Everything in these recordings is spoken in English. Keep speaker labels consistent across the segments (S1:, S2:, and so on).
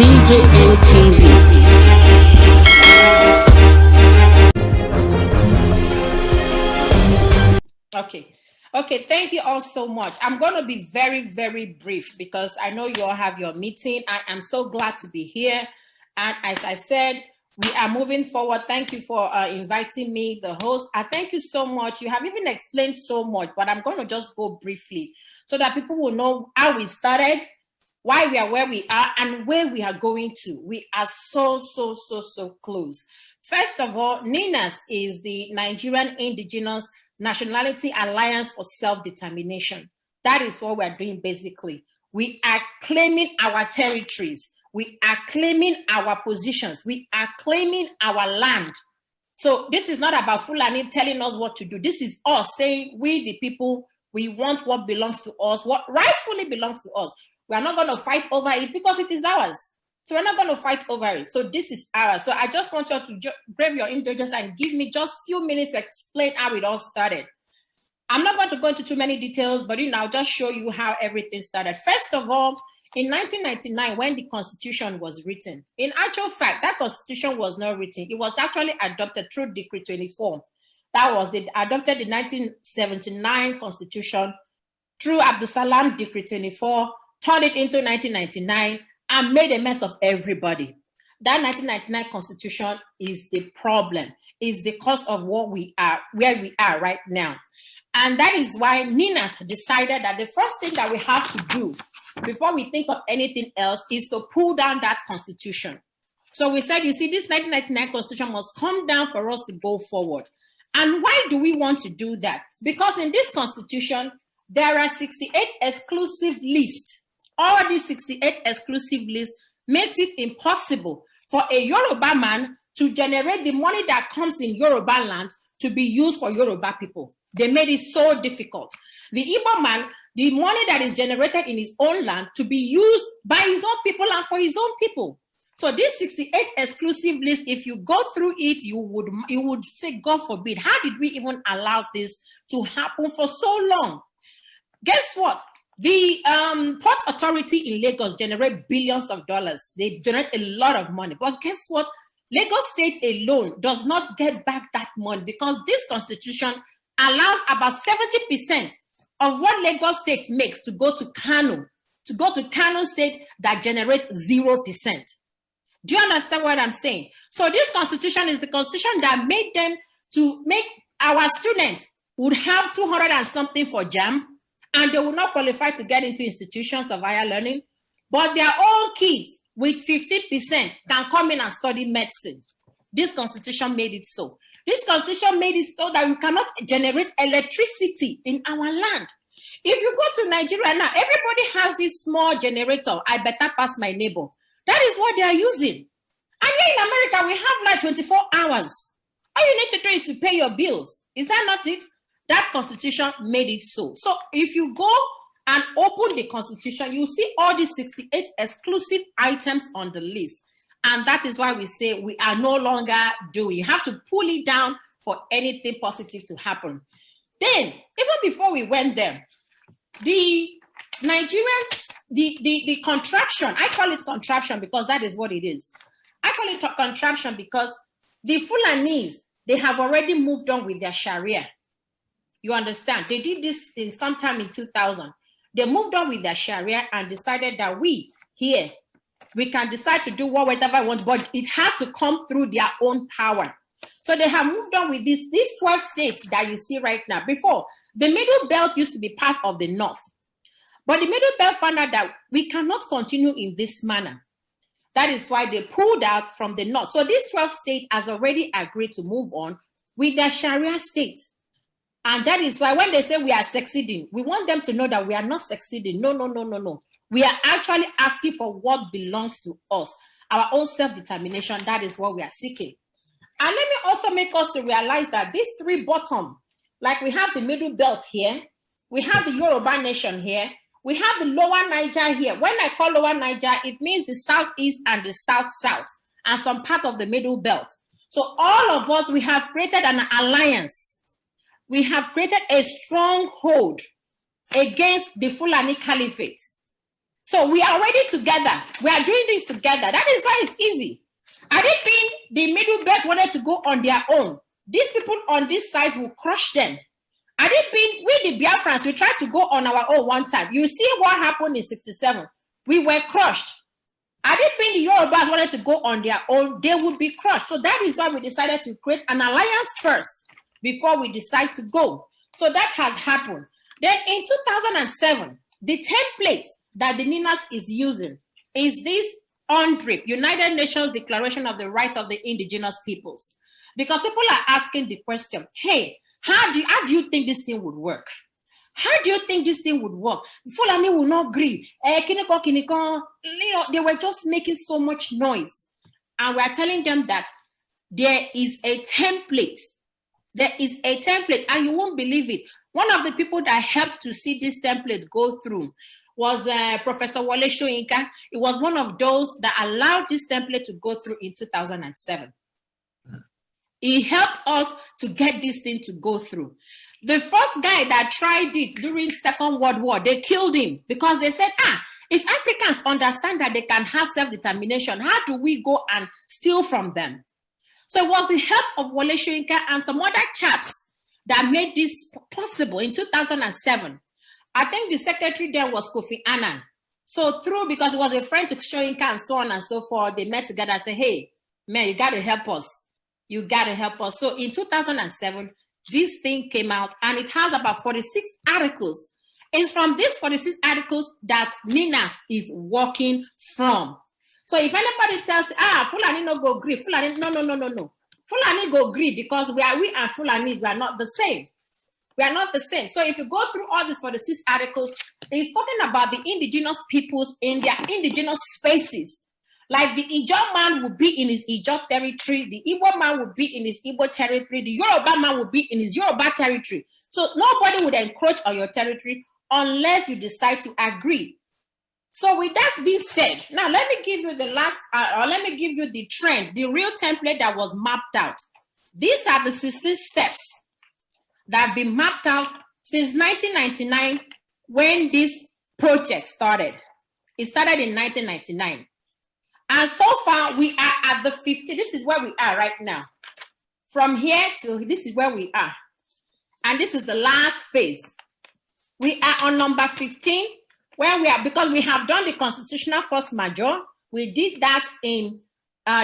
S1: DJM TV.
S2: Okay, thank you all so much. I'm going to be very, very brief because I know you all have your meeting. I am so glad to be here. And as I said, we are moving forward. Thank you for inviting me, the host. I thank you so much. You have even explained so much, but I'm going to just go briefly so that people will know how we started, why we are where we are, and where we are going to. We are so close. First of all, NINAS is the Nigerian Indigenous Nationality Alliance for Self-Determination. That is what we're doing basically. We are claiming our territories. We are claiming our positions. We are claiming our land. So this is not about Fulani telling us what to do. This is us saying, we the people, we want what belongs to us, what rightfully belongs to us. We are not going to fight over it because it is ours. So we're not going to fight over it. So this is ours. So I just want you to grab your indulgence and give me just a few minutes to explain how it all started. I'm not going to go into too many details, but I'll just show you how everything started. First of all, in 1999, when the Constitution was written, in actual fact, that Constitution was not written. It was actually adopted through Decree 24. That was adopted the 1979 Constitution through Abdusalam Decree 24, turned it into 1999, and made a mess of everybody. That 1999 Constitution is the problem, is the cause of what we are, where we are right now. And that is why NINAS decided that the first thing that we have to do before we think of anything else is to pull down that Constitution. So we said, you see, this 1999 Constitution must come down for us to go forward. And why do we want to do that? Because in this Constitution, there are 68 exclusive lists. All these 68 exclusive lists makes it impossible for a Yoruba man to generate the money that comes in Yoruba land to be used for Yoruba people. They made it so difficult. The Igbo man, the money that is generated in his own land to be used by his own people and for his own people. So this 68 exclusive list, if you go through it, you would say, God forbid, how did we even allow this to happen for so long? Guess what? The Port Authority in Lagos generate billions of dollars. They generate a lot of money. But guess what? Lagos State alone does not get back that money because this Constitution allows about 70% of what Lagos State makes to go to Kano State that generates 0%. Do you understand what I'm saying? So this Constitution is the Constitution that made them to make our students would have 200 and something for JAM, and they will not qualify to get into institutions of higher learning, but their own kids with 50% can come in and study medicine. This Constitution made it so. This Constitution made it so that you cannot generate electricity in our land. If you go to Nigeria now, everybody has this small generator. I better pass my neighbor. That is what they are using. And here in America, we have like 24 hours. All you need to do is to pay your bills. Is that not it? That Constitution made it so. So if you go and open the Constitution, you see all these 68 exclusive items on the list. And that is why we say we are no longer doing. You have to pull it down for anything positive to happen. Then, even before we went there, the Nigerians, the contraption, I call it contraption because that is what it is. I call it a contraption because the Fulanese, they have already moved on with their Sharia. You understand? They did this in sometime in 2000. They moved on with their Sharia and decided that we can decide to do whatever we want, but it has to come through their own power. So they have moved on with these 12 states that you see right now. Before, the Middle Belt used to be part of the North. But the Middle Belt found out that we cannot continue in this manner. That is why they pulled out from the North. So these 12 states has already agreed to move on with their Sharia states. And that is why when they say we are succeeding, we want them to know that we are not succeeding. No. We are actually asking for what belongs to us. Our own self-determination, that is what we are seeking. And let me also make us to realize that these three bottom, like we have the Middle Belt here, we have the Yoruba Nation here, we have the Lower Niger here. When I call Lower Niger, it means the Southeast and the South, and some part of the Middle Belt. So all of us, we have created an alliance. We have created a stronghold against the Fulani Caliphate. So we are already together. We are doing this together. That is why it's easy. Had it been the middle belt wanted to go on their own, these people on this side will crush them. Had it been we the Biafrans, we tried to go on our own one time. You see what happened in 67. We were crushed. Had it been the Yorubas wanted to go on their own, they would be crushed. So that is why we decided to create an alliance first before we decide to go. So that has happened. Then in 2007, the template that the NINAS is using is this UNDRIP, United Nations Declaration of the Rights of the Indigenous Peoples. Because people are asking the question, hey, how do you think this thing would work? How do you think this thing would work? Fulani will not agree. They were just making so much noise. And we are telling them that there is a template. There is a template, and you won't believe it. One of the people that helped to see this template go through was Professor Wale Soyinka. It was one of those that allowed this template to go through in 2007. He helped us to get this thing to go through. The first guy that tried it during Second World War, they killed him because they said, if Africans understand that they can have self-determination, how do we go and steal from them? So it was the help of Wale Soyinka and some other chaps that made this possible in 2007. I think the secretary there was Kofi Annan. So because it was a friend to Soyinka and so on and so forth, they met together and said, hey, man, you got to help us. You got to help us. So in 2007, this thing came out, and it has about 46 articles. It's from these 46 articles that NINAS is working from. So if anybody tells, Fulani no go agree, Fulani, no. Fulani go agree because we and Fulanis, we are not the same. We are not the same. So if you go through all these 46 articles, it's talking about the indigenous peoples in their indigenous spaces. Like the Ijaw man would be in his Ijaw territory, the Igbo man would be in his Igbo territory, the Yoruba man would be in his Yoruba territory. So nobody would encroach on your territory unless you decide to agree. So with that being said, now let me give you the let me give you the trend, the real template that was mapped out. These are the 16 steps that have been mapped out since 1999 when this project started. It started in 1999. And so far, we are at the 50. This is where we are right now. From here to this is where we are. And this is the last phase. We are on number 15, where we are, because we have done the constitutional force majeure. We did that in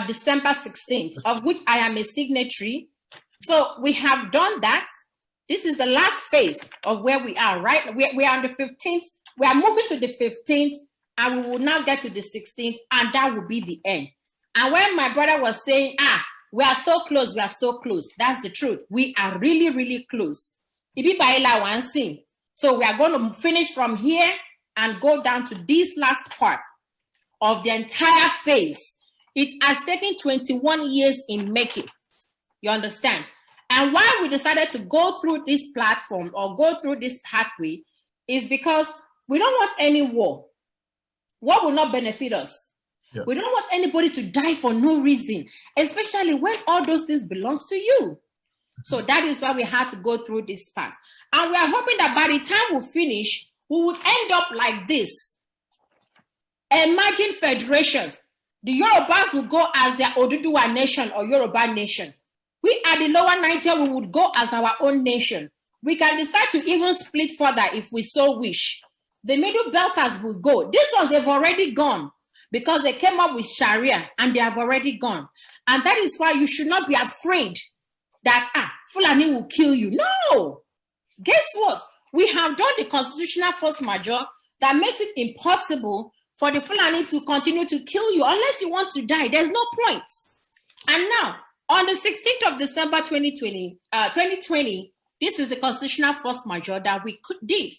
S2: December 16th, of which I am a signatory. So we have done that. This is the last phase of where we are, right? We are on the 15th. We are moving to the 15th. And we will now get to the 16th, and that will be the end. And when my brother was saying, we are so close, that's the truth. We are really, really close. So we are going to finish from here and go down to this last part of the entire phase. It has taken 21 years in making. You understand? And why we decided to go through this platform or go through this pathway is because we don't want any war. What will not benefit us? Yeah. We don't want anybody to die for no reason, especially when all those things belongs to you. So that is why we had to go through this path. And we are hoping that by the time we finish, we would end up like this. Imagine federations. The Yorubas will go as their Oduduwa nation or Yoruba nation. We at the lower Niger, we would go as our own nation. We can decide to even split further if we so wish. The middle belters will go. These ones, they've already gone because they came up with Sharia and they have already gone. And that is why you should not be afraid that, Fulani will kill you. No! Guess what? We have done the constitutional force majeure that makes it impossible for the Fulani to continue to kill you unless you want to die. There's no point. And now, on the 16th of December 2020, this is the constitutional force majeure that we did.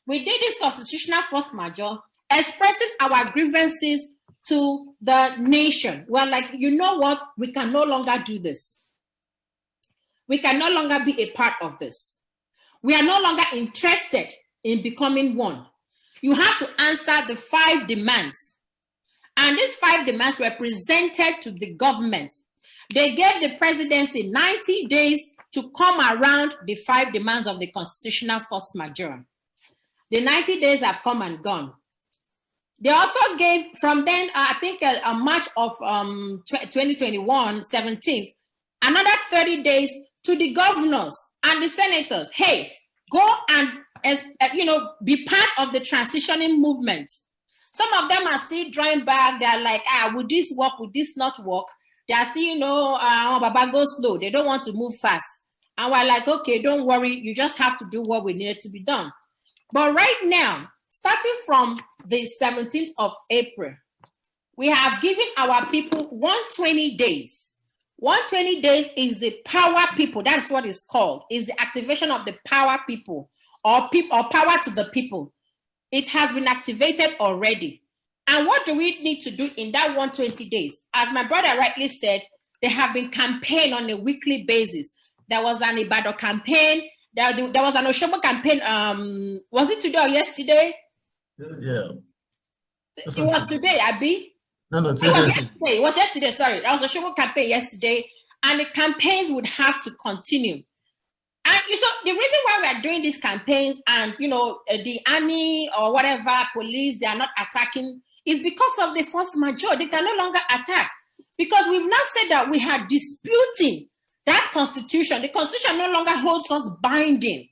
S2: We did this constitutional force majeure expressing our grievances to the nation. We're like, you know what? We can no longer do this. We can no longer be a part of this. We are no longer interested in becoming one. You have to answer the 5 demands. And these 5 demands were presented to the government. They gave the presidency 90 days to come around the 5 demands of the constitutional force majeure. The 90 days have come and gone. They also gave, from then, I think March of 2021, 17th, another 30 days to the governors and the senators. Hey, go and, be part of the transitioning movement. Some of them are still drawing back. They're like, would this work? Would this not work? They are still, Baba, go slow. They don't want to move fast. And we're like, okay, don't worry. You just have to do what we need to be done. But right now, starting from the 17th of April, we have given our people 120 days. 120 days is the power people. That's what it's called. Is the activation of the power people or power to the people. It has been activated already. And what do we need to do in that 120 days? As my brother rightly said, they have been campaigning on a weekly basis. There was an Ibadan campaign. There was an Oshobo campaign. Was it today or yesterday?
S3: Yeah.
S2: It was today, Abi.
S3: No,
S2: today. It was yesterday, sorry. There was a Oshobo campaign yesterday. And the campaigns would have to continue. And so the reason why we are doing these campaigns and, the army or whatever, police, they are not attacking is because of the force majeure. They can no longer attack. Because we've now said that we are disputing that constitution. The constitution no longer holds us binding.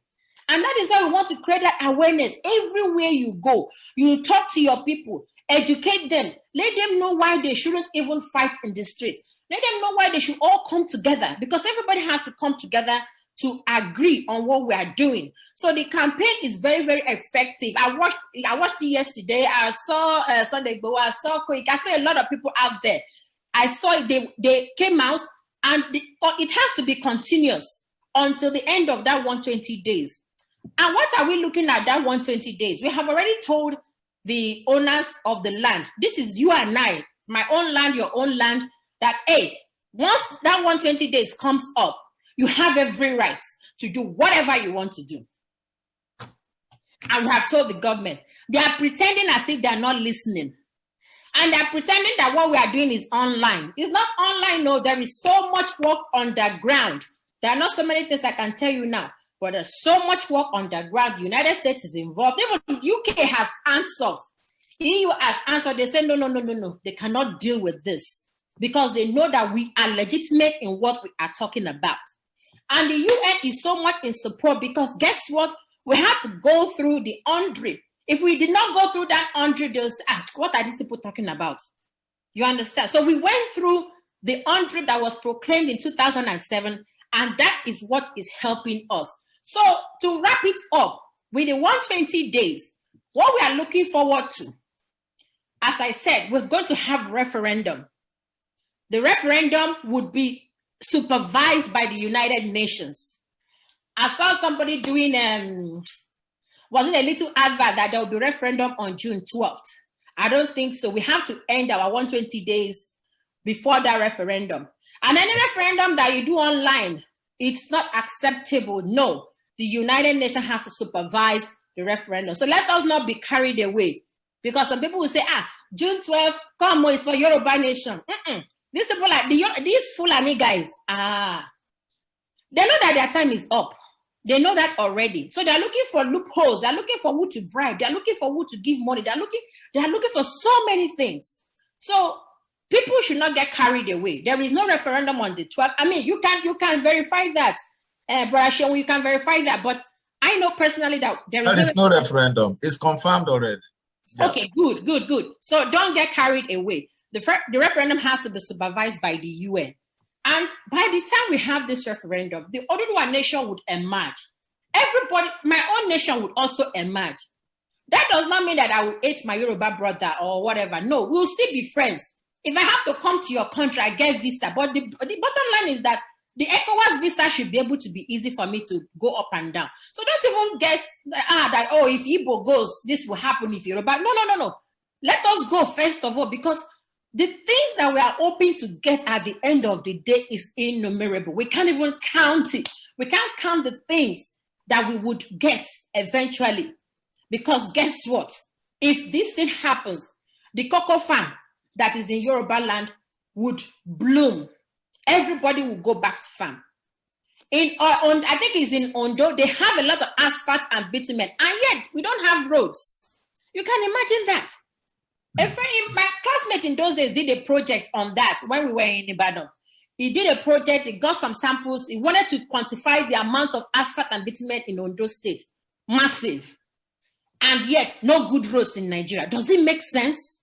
S2: And that is why we want to create that awareness. Everywhere you go, you talk to your people, educate them, let them know why they shouldn't even fight in the streets. Let them know why they should all come together, because everybody has to come together to agree on what we are doing. So the campaign is very, very effective. I watched it yesterday. I saw Sunday Igboho. I saw Koiki. I saw a lot of people out there. I saw it. They came out, and it has to be continuous until the end of that 120 days. And what are we looking at that 120 days? We have already told the owners of the land, this is you and I, my own land, your own land, that, hey, once that 120 days comes up, you have every right to do whatever you want to do. And we have told the government. They are pretending as if they are not listening. And they're pretending that what we are doing is online. It's not online, no. There is so much work underground. There are not so many things I can tell you now. But there's so much work underground. The United States is involved. Even the UK has answered. EU has answered. They say, no. They cannot deal with this. Because they know that we are legitimate in what we are talking about. And the UN is so much in support because guess what? We have to go through the 100. If we did not go through that 100, they'll say, what are these people talking about? You understand? So we went through the 100 that was proclaimed in 2007, and that is what is helping us. So to wrap it up, with the 120 days, what we are looking forward to, as I said, we're going to have referendum. The referendum would be supervised by the United Nations. I saw somebody doing, wasn't a little advert that there will be referendum on June 12th. I don't think so. We have to end our 120 days before that referendum. And any referendum that you do online, it's not acceptable. No, the United Nations has to supervise the referendum. So let us not be carried away. Because some people will say, June 12th, come on, it's for Yoruba Nation. These people like these Fulani guys, they know that their time is up. They know that already. So they're looking for loopholes. They're looking for who to bribe. They're looking for who to give money. They're looking for so many things. So people should not get carried away. There is no referendum on the 12th. I mean, you can verify that, Brasha, you can verify that. But I know personally that there is
S3: no referendum. It's confirmed already.
S2: Yeah. Okay, good. So don't get carried away. The referendum has to be supervised by the UN. And by the time we have this referendum, the Oduduwa nation would emerge. Everybody, my own nation would also emerge. That does not mean that I will hate my Yoruba brother or whatever. No, we'll still be friends. If I have to come to your country, I get visa. But the bottom line is that the ECOWAS visa should be able to be easy for me to go up and down. So don't even get that, if Igbo goes, this will happen if Yoruba. No. Let us go first of all, because the things that we are hoping to get at the end of the day is innumerable. We can't even count it. We can't count the things that we would get eventually. Because guess what? If this thing happens, the cocoa farm that is in Yoruba land would bloom. Everybody will go back to farm. I think it's in Ondo, they have a lot of asphalt and bitumen, and yet we don't have roads. You can imagine that. A friend, my classmate in those days did a project on that when we were in Ibadan. He did a project, he got some samples, he wanted to quantify the amount of asphalt and bitumen in Ondo State. Massive. And yet, no good roads in Nigeria. Does it make sense?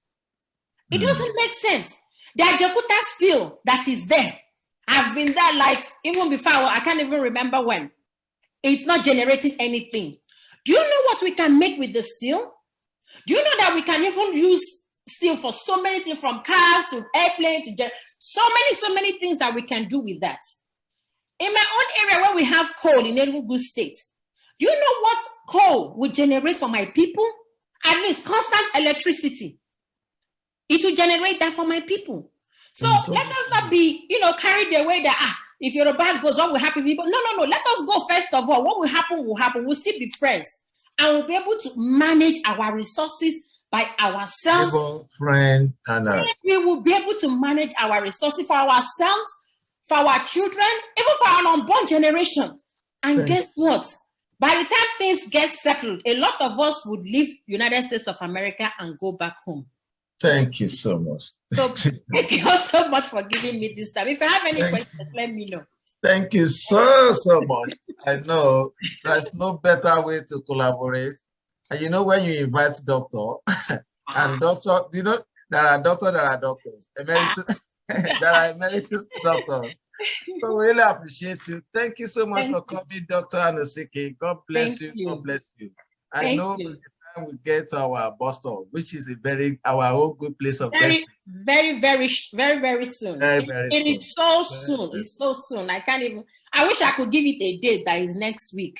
S2: It doesn't make sense. The Ajakuta steel that is there, I've been there like even before, I can't even remember when. It's not generating anything. Do you know what we can make with the steel? Do you know that we can even use steel for so many things, from cars to airplanes to so many things that we can do with that? In my own area where we have coal in Enugu State, do you know what coal would generate for my people? At least constant electricity. It will generate that for my people. So let us not be, carried away that, if Yoruba goes, what will happen? No. Let us go first of all. What will happen will happen. We'll still be friends. And we'll be able to manage our resources by ourselves.
S3: Friend, and us.
S2: We will be able to manage our resources for ourselves, for our children, even for our unborn generation. And guess what? By the time things get settled, a lot of us would leave United States of America and go back home.
S3: Thank you so much.
S2: So thank you all so much for giving me this time. If you have any questions, let me know.
S3: Thank you so much. I know there's no better way to collaborate. And when you invite doctor, and doctor, there are doctors, emeritus, there are emeritus doctors. So we really appreciate you. Thank you so much for coming, Dr. Anosike. God bless you. God bless you. I know by the time we get to our bus stop, which is our own good place of
S2: very soon.
S3: Very
S2: soon. It is so soon. It's so soon. I can't even. I wish I could give it a date that is next week.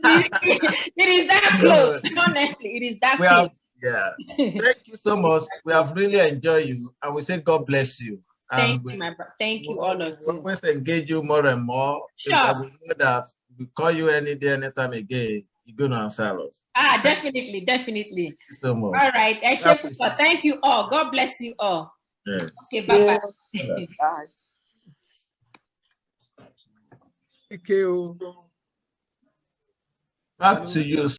S2: It is that close. Honestly, it is that close.
S3: Yeah. Thank you so much. We have really enjoyed you, and we say God bless you.
S2: Thank you, my brother. Thank you, all of you.
S3: We always engage you more and more.
S2: Sure.
S3: We know that we call you any day, anytime again, you're going to answer us.
S2: Definitely.
S3: Thank you so much.
S2: All right. Thank you all. God bless you all.
S3: Yeah.
S2: Okay, bye-bye.
S4: Bye.
S3: Thank you. Back to you.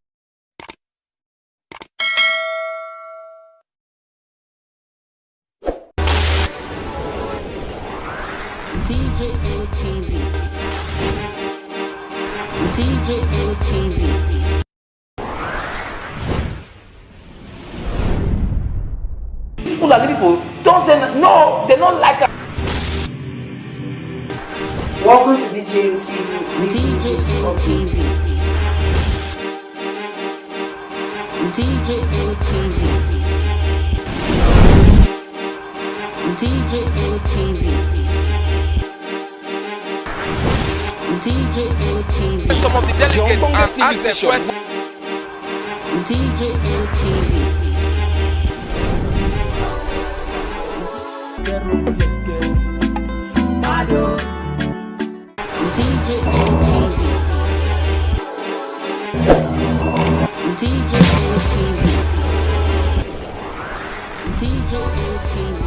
S1: DJM TV. DJM TV.
S4: People and people don't say no, they don't like it. Welcome to DJM TV.
S1: DJM TV. DJM TV. DJM TV. DJM TV.
S5: Some of the delegates and ask the question.
S1: DJM TV. DJM TV. DJM TV. DJM TV.